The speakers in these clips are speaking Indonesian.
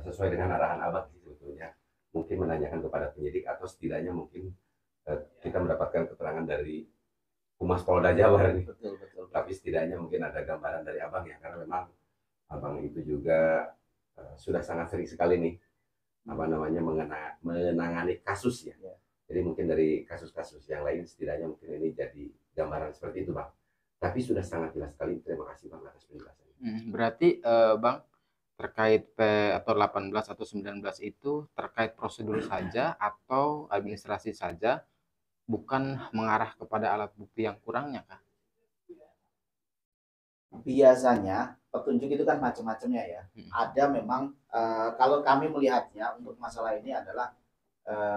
sesuai dengan arahan Abang sih sebetulnya. Mungkin menanyakan kepada penyidik atau setidaknya mungkin kita mendapatkan keterangan dari Humas Polda Jabar nih. Betul, betul. Tapi setidaknya mungkin ada gambaran dari Abang ya, karena memang Abang itu juga sudah sangat sering sekali nih apa namanya menangani kasus ya. Ya. Jadi mungkin dari kasus-kasus yang lain setidaknya mungkin ini jadi gambaran seperti itu Bang. Tapi sudah sangat jelas sekali. Terima kasih Bang atas penjelasannya. Berarti Bang, terkait atau 18 atau 19 itu terkait prosedur saja atau administrasi saja, bukan mengarah kepada alat bukti yang kurangnya kah? Biasanya petunjuk itu kan macam-macamnya ya. Ada memang kalau kami melihatnya untuk masalah ini adalah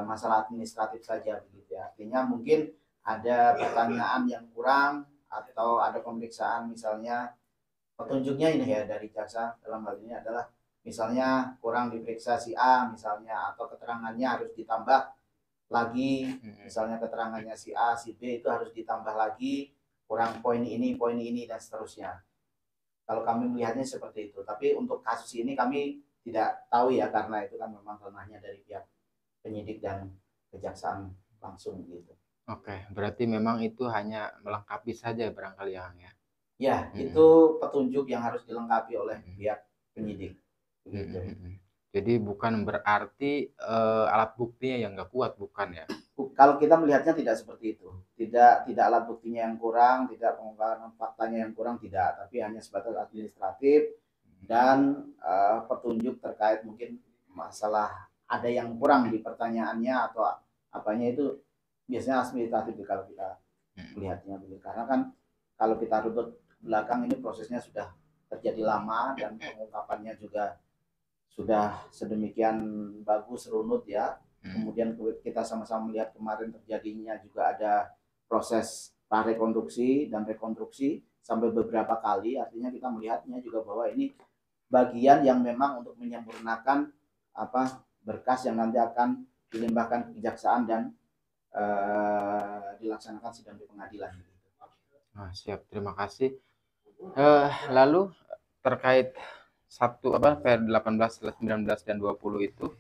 masalah administratif saja begitu ya. Artinya mungkin ada pertanyaan yang kurang atau ada pemeriksaan misalnya petunjuknya ini ya dari jaksa dalam hal ini adalah misalnya kurang diperiksa si A misalnya atau keterangannya harus ditambah lagi, misalnya keterangannya si A si B itu harus ditambah lagi, kurang poin ini dan seterusnya. Kalau kami melihatnya seperti itu, tapi untuk kasus ini kami tidak tahu ya karena itu kan memang ranahnya dari pihak penyidik dan kejaksaan langsung gitu. Oke, berarti memang itu hanya melengkapi saja barangkali ya, Kang ya. Ya, itu petunjuk yang harus dilengkapi oleh pihak penyidik. Begitu. Jadi bukan berarti alat buktinya yang nggak kuat, bukan ya? Kalau kita melihatnya tidak seperti itu, tidak alat buktinya yang kurang, tidak pengungkapan faktanya yang kurang, tidak, tapi hanya sebatas administratif dan petunjuk terkait mungkin masalah ada yang kurang di pertanyaannya atau apanya itu biasanya administratif kalau kita melihatnya begitu. Karena kan kalau kita runut belakang ini prosesnya sudah terjadi lama dan pengungkapannya juga sudah sedemikian bagus runut ya. Kemudian kita sama-sama melihat kemarin terjadinya juga ada proses prarekonstruksi dan rekonstruksi sampai beberapa kali. Artinya kita melihatnya juga bahwa ini bagian yang memang untuk menyempurnakan berkas yang nanti akan dilimpahkan ke kejaksaan dan dilaksanakan sidang di pengadilan. Siap, terima kasih. Lalu terkait PR 18, 19 dan 20 itu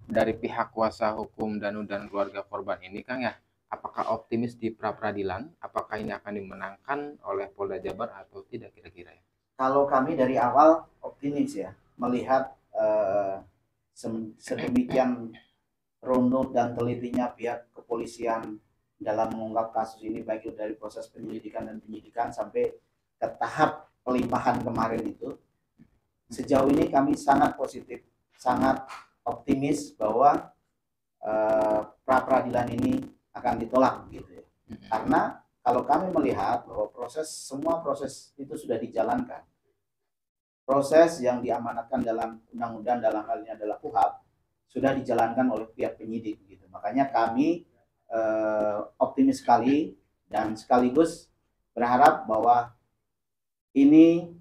dari pihak kuasa hukum Danu dan keluarga korban ini Kang ya, apakah optimis di pra peradilan? Apakah ini akan dimenangkan oleh Polda Jabar atau tidak kira-kira ya? Kalau kami dari awal optimis ya, melihat sedemikian runut dan telitinya pihak kepolisian dalam mengungkap kasus ini baik dari proses penyelidikan dan penyidikan sampai ke tahap pelimpahan kemarin itu. Sejauh ini kami sangat positif, sangat optimis bahwa pra peradilan ini akan ditolak gitu ya. Karena kalau kami melihat bahwa semua proses itu sudah dijalankan. Proses yang diamanatkan dalam undang-undang dalam hal ini adalah KUHP sudah dijalankan oleh pihak penyidik gitu. Makanya kami optimis sekali dan sekaligus berharap bahwa ini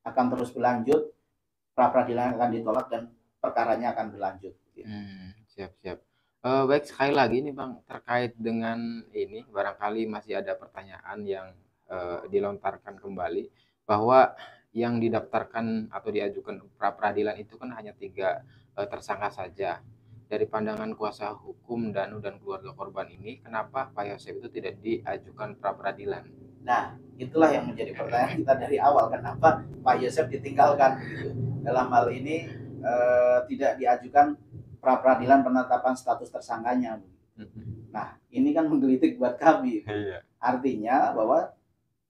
akan terus berlanjut, pra peradilan akan ditolak dan perkaranya akan berlanjut. Siap. Baik, sekali lagi nih Bang, terkait dengan ini barangkali masih ada pertanyaan yang dilontarkan kembali bahwa yang didaftarkan atau diajukan pra peradilan itu kan hanya 3 tersangka saja. Dari pandangan kuasa hukum Danu dan keluarga korban ini, kenapa Pak Yosef itu tidak diajukan pra peradilan? Nah, itulah yang menjadi pertanyaan kita dari awal, kenapa Pak Yosef ditinggalkan gitu. Dalam hal ini tidak diajukan pra peradilan penetapan status tersangkanya. Nah, ini kan menggelitik buat kami. Artinya bahwa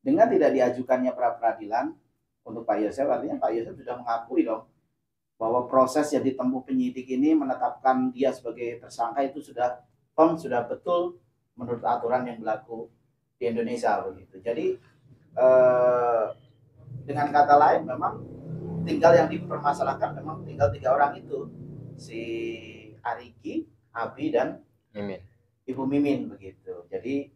dengan tidak diajukannya pra peradilan untuk Pak Yosef, artinya Pak Yosef sudah mengakui dong bahwa proses yang ditempuh penyidik ini menetapkan dia sebagai tersangka itu sudah firm, sudah betul menurut aturan yang berlaku di Indonesia begitu. Jadi dengan kata lain memang tinggal yang dipermasalahkan memang tinggal 3 orang itu, si Ariki, Abi dan Mimin. Ibu Mimin begitu. Jadi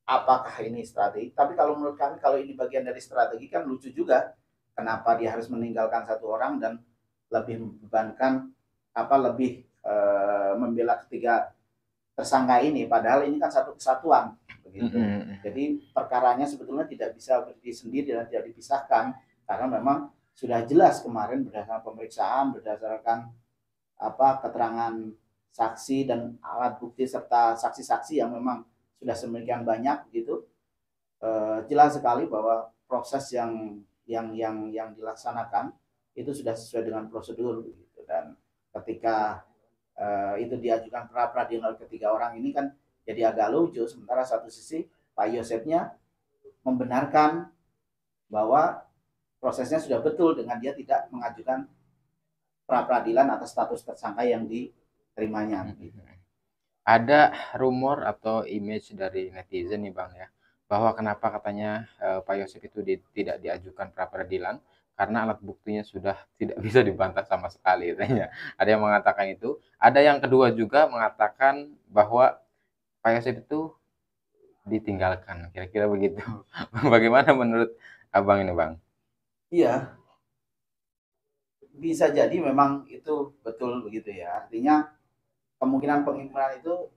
apakah ini strategi? Tapi kalau menurut kami kalau ini bagian dari strategi kan lucu juga. Kenapa dia harus meninggalkan 1 orang dan lebih membebankan lebih membela ketiga tersangka ini, padahal ini kan satu kesatuan begitu. Jadi perkaranya sebetulnya tidak bisa berdiri sendiri dan tidak dipisahkan karena memang sudah jelas kemarin berdasarkan pemeriksaan, berdasarkan keterangan saksi dan alat bukti serta saksi-saksi yang memang sudah sedemikian banyak gitu, jelas sekali bahwa proses yang dilaksanakan itu sudah sesuai dengan prosedur gitu. Dan ketika itu diajukan pra peradilan oleh ketiga orang ini kan jadi agak lucu, sementara satu sisi Pak Yosepnya membenarkan bahwa prosesnya sudah betul dengan dia tidak mengajukan pra peradilan atas status tersangka yang diterimanya. Ada rumor atau image dari netizen nih Bang ya, bahwa kenapa katanya Pak Yosep itu tidak diajukan pra peradilan karena alat buktinya sudah tidak bisa dibantah sama sekali katanya. Ada yang mengatakan itu. Ada yang kedua juga mengatakan bahwa Pak Yosep itu ditinggalkan, kira-kira begitu. Bagaimana menurut Abang ini Bang? Iya, bisa jadi memang itu betul begitu ya. Artinya kemungkinan pengimpunan itu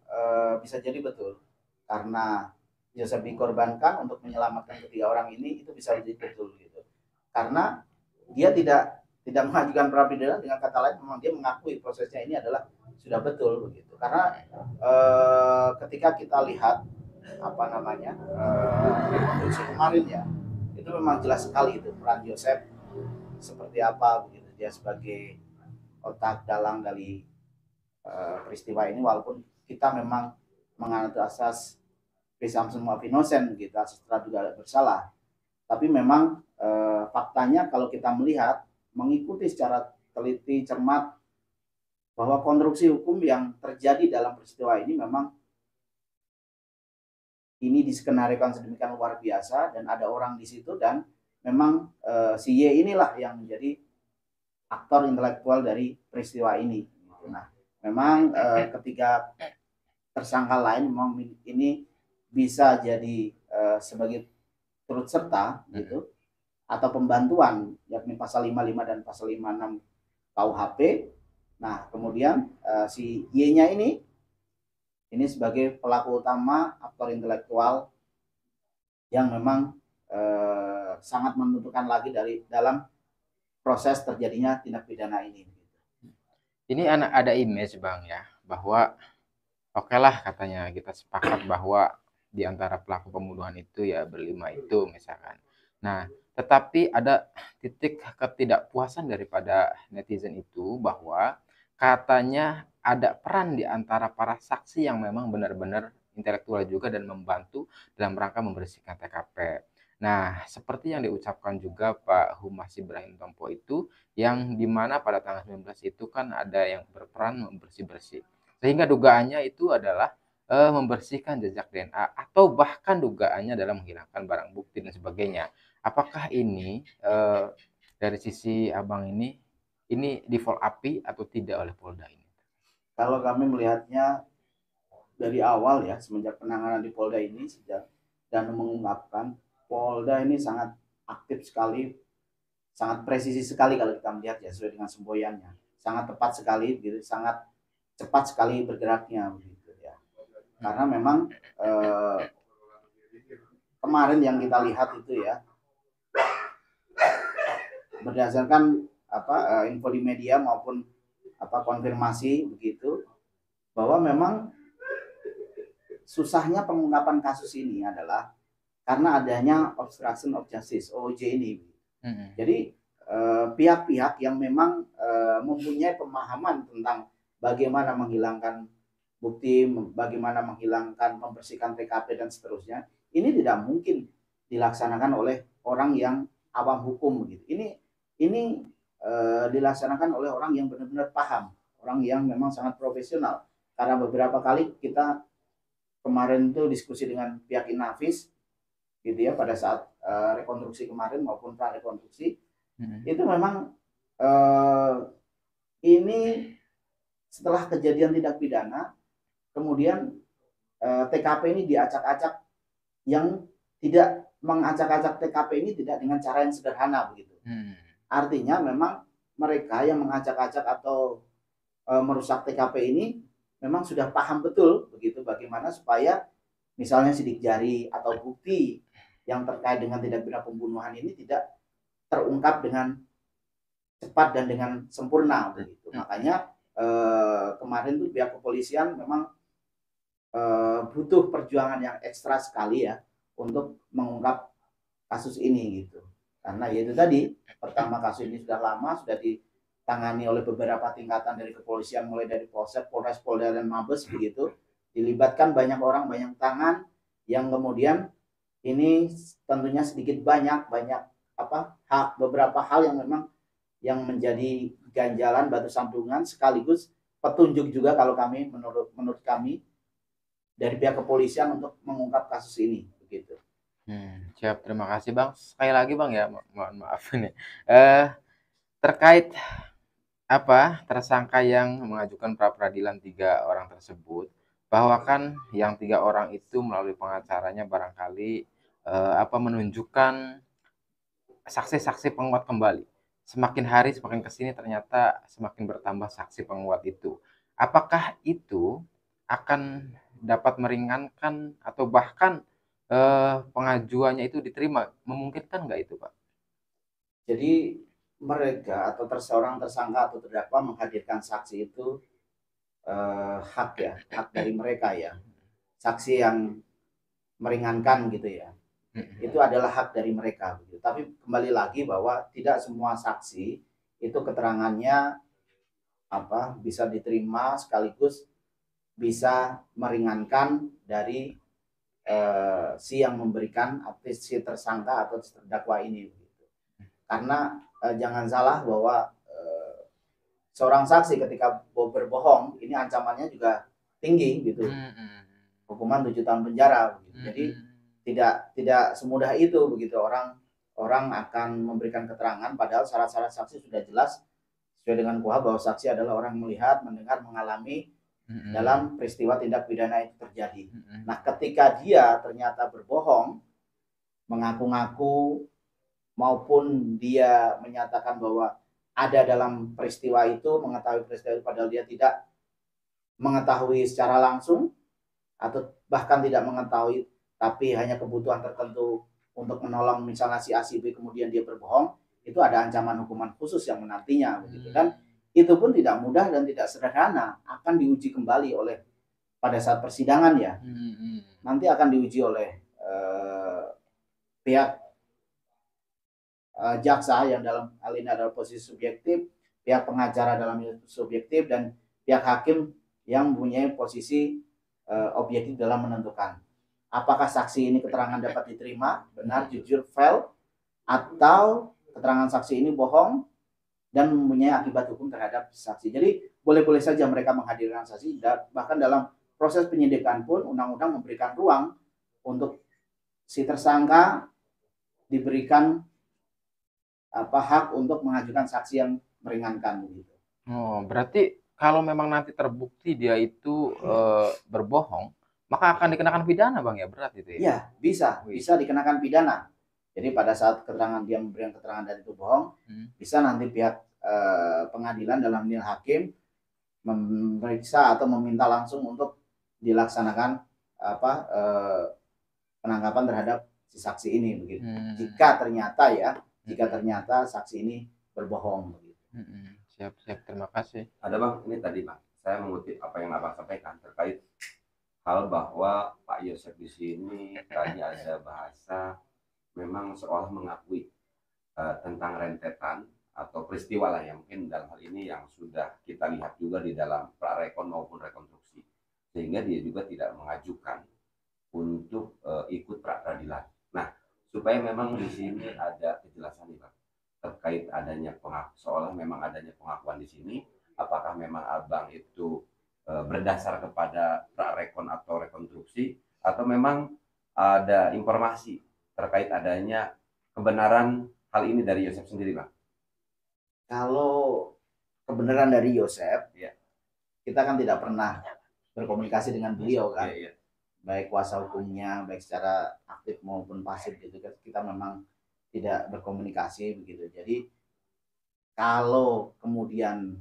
bisa jadi betul karena Yosef dikorbankan untuk menyelamatkan ketiga orang ini, itu bisa jadi betul gitu. Karena dia tidak mengajukan pra peradilan, dengan kata lain memang dia mengakui prosesnya ini adalah sudah betul begitu. Karena ketika kita lihat rekonstruksi kemarin ya, itu memang jelas sekali itu peran Yosef seperti apa begitu, dia sebagai otak dalang dari peristiwa ini, walaupun kita memang menganut asas presumption of innocence gitu, asas praduga bersalah, tapi memang faktanya kalau kita melihat, mengikuti secara teliti cermat bahwa konstruksi hukum yang terjadi dalam peristiwa ini memang ini diskenarikan sedemikian luar biasa dan ada orang di situ, dan memang si Y inilah yang menjadi aktor intelektual dari peristiwa ini. Nah, memang ketiga tersangka lain memang ini bisa jadi sebagai turut serta gitu atau pembantuan, yakni pasal 55 dan pasal 56 KUHP. Nah, kemudian si Y-nya ini sebagai pelaku utama, aktor intelektual yang memang sangat menentukan lagi dalam proses terjadinya tindak pidana ini. Ini ada image Bang ya, bahwa oke lah katanya kita sepakat bahwa di antara pelaku pembunuhan itu ya berlima itu misalkan. Nah, tetapi ada titik ketidakpuasan daripada netizen itu bahwa katanya ada peran di antara para saksi yang memang benar-benar intelektual juga dan membantu dalam rangka membersihkan TKP. Nah, seperti yang diucapkan juga Pak Humas Ibrahim Tompo itu, yang dimana pada tanggal 19 itu kan ada yang berperan membersih-bersih. Sehingga dugaannya itu adalah membersihkan jejak DNA atau bahkan dugaannya adalah menghilangkan barang bukti dan sebagainya. Apakah ini dari sisi Abang ini di follow up atau tidak oleh Polda ini? Kalau kami melihatnya dari awal ya, semenjak penanganan di Polda ini dan mengungkapkan, Polda ini sangat aktif sekali, sangat presisi sekali kalau kita melihat ya, sesuai dengan semboyannya, sangat tepat sekali gitu, sangat cepat sekali bergeraknya begitu ya. Karena memang kemarin yang kita lihat itu ya, berdasarkan info di media maupun konfirmasi begitu, bahwa memang susahnya pengungkapan kasus ini adalah karena adanya obstruction of justice (OJ) ini. Jadi pihak-pihak yang memang mempunyai pemahaman tentang bagaimana menghilangkan bukti, bagaimana membersihkan TKP dan seterusnya, ini tidak mungkin dilaksanakan oleh orang yang awam hukum begitu. Ini dilaksanakan oleh orang yang benar-benar paham, orang yang memang sangat profesional. Karena beberapa kali kita kemarin tuh diskusi dengan pihak Inavis gitu ya, pada saat rekonstruksi kemarin maupun pra rekonstruksi, itu memang ini setelah kejadian tindak pidana, kemudian TKP ini diacak-acak, yang tidak mengacak-acak TKP ini tidak dengan cara yang sederhana begitu. Artinya memang mereka yang mengacak-acak atau merusak TKP ini memang sudah paham betul begitu bagaimana supaya misalnya sidik jari atau bukti yang terkait dengan tindak pidana pembunuhan ini tidak terungkap dengan cepat dan dengan sempurna begitu. Makanya kemarin tuh pihak kepolisian memang butuh perjuangan yang ekstra sekali ya untuk mengungkap kasus ini gitu. Karena ya itu tadi, pertama kasus ini sudah lama, sudah ditangani oleh beberapa tingkatan dari kepolisian, mulai dari Polsek, Polres, Polda, dan Mabes begitu. Dilibatkan banyak orang, banyak tangan, yang kemudian ini tentunya sedikit banyak beberapa hal yang memang yang menjadi ganjalan batu sandungan sekaligus petunjuk juga kalau kami menurut kami dari pihak kepolisian untuk mengungkap kasus ini begitu. Siap, terima kasih Bang. Sekali lagi Bang ya, mohon maaf ini. Terkait tersangka yang mengajukan pra peradilan 3 orang tersebut, bahwa kan yang 3 orang itu melalui pengacaranya barangkali menunjukkan saksi-saksi penguat kembali. Semakin hari semakin kesini ternyata semakin bertambah saksi penguat itu. Apakah itu akan dapat meringankan atau bahkan pengajuannya itu diterima? Memungkinkan nggak itu, Pak? Jadi mereka atau seorang tersangka atau terdakwa menghadirkan saksi itu hak dari mereka ya. Saksi yang meringankan gitu ya. Itu adalah hak dari mereka gitu. Tapi kembali lagi bahwa tidak semua saksi itu keterangannya bisa diterima sekaligus bisa meringankan dari si yang memberikan si tersangka atau terdakwa ini gitu. Karena jangan salah bahwa seorang saksi ketika berbohong ini ancamannya juga tinggi gitu. Hukuman 7 tahun penjara gitu. Jadi tidak semudah itu begitu orang akan memberikan keterangan padahal syarat-syarat saksi sudah jelas sesuai dengan KUHP bahwa saksi adalah orang melihat, mendengar, mengalami dalam peristiwa tindak pidana itu terjadi. Nah, ketika dia ternyata berbohong, mengaku-ngaku maupun dia menyatakan bahwa ada dalam peristiwa itu, mengetahui peristiwa itu padahal dia tidak mengetahui secara langsung atau bahkan tidak mengetahui tapi hanya kebutuhan tertentu untuk menolong misalnya si A si B kemudian dia berbohong, itu ada ancaman hukuman khusus yang menantinya begitu. Dan itu pun tidak mudah dan tidak sederhana, akan diuji kembali oleh pada saat persidangan ya. Nanti akan diuji oleh pihak jaksa yang dalam hal ini adalah posisi subjektif, pihak pengacara dalam subjektif, dan pihak hakim yang mempunyai posisi objektif dalam menentukan apakah saksi ini keterangan dapat diterima, benar, jujur, fair, atau keterangan saksi ini bohong dan mempunyai akibat hukum terhadap saksi. Jadi boleh-boleh saja mereka menghadirkan saksi, bahkan dalam proses penyidikan pun undang-undang memberikan ruang untuk si tersangka diberikan hak untuk mengajukan saksi yang meringankan begitu. Oh, berarti kalau memang nanti terbukti dia itu berbohong, maka akan dikenakan pidana Bang ya, berat itu ya? Iya, bisa dikenakan pidana. Jadi pada saat keterangan dia memberikan keterangan dan itu bohong, bisa nanti pihak pengadilan dalam nilai hakim memeriksa atau meminta langsung untuk dilaksanakan penangkapan terhadap si saksi ini begitu. Jika ternyata saksi ini berbohong begitu. Siap, terima kasih. Ada Bang, ini tadi Bang, saya mengutip apa yang Abang sampaikan terkait hal bahwa Pak Yosef di sini tadi ada bahasa memang seolah mengakui tentang rentetan atau peristiwa lah yang mungkin dalam hal ini yang sudah kita lihat juga di dalam prarekon maupun rekonstruksi, sehingga dia juga tidak mengajukan untuk ikut pra peradilan. Nah, supaya memang di sini ada kejelasan nih Bang terkait adanya seolah memang adanya pengakuan di sini, apakah memang Abang itu berdasar kepada prarekon atau rekonstruksi atau memang ada informasi terkait adanya kebenaran hal ini dari Yosef sendiri Bang? Kalau kebenaran dari Yosef, ya, kita kan tidak pernah berkomunikasi dengan beliau kan, baik kuasa hukumnya, baik secara aktif maupun pasif gitu kan, kita memang tidak berkomunikasi begitu. Jadi kalau kemudian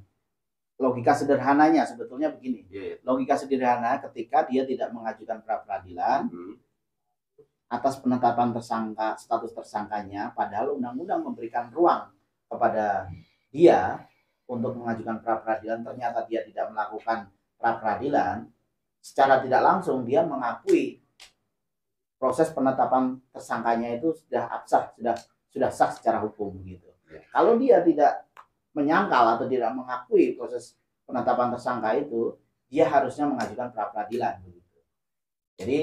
logika sederhananya sebetulnya begini, logika sederhana ketika dia tidak mengajukan pra peradilan atas penetapan tersangka, status tersangkanya, padahal undang-undang memberikan ruang kepada dia untuk mengajukan pra peradilan, ternyata dia tidak melakukan pra peradilan, secara tidak langsung dia mengakui proses penetapan tersangkanya itu sudah absah, sudah sah secara hukum gitu. Kalau dia tidak menyangkal atau tidak mengakui proses penetapan tersangka itu, dia harusnya mengajukan pra peradilan begitu. Jadi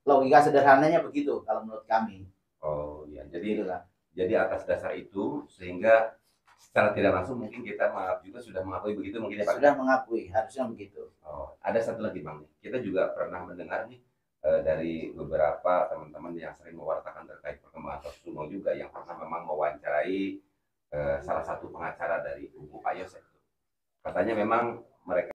logika sederhananya begitu kalau menurut kami. Oh ya, Gitu kan. jadi atas dasar itu sehingga secara tidak langsung mungkin kita juga sudah mengakui begitu mungkin ya Pak. Sudah mengakui, harusnya begitu. Oh, ada satu lagi Bang, kita juga pernah mendengar nih dari beberapa teman-teman yang sering mewartakan terkait perkembangan kasus Sumau juga yang pernah memang mewawancarai salah satu pengacara dari kubu Pak Yosef. Katanya memang mereka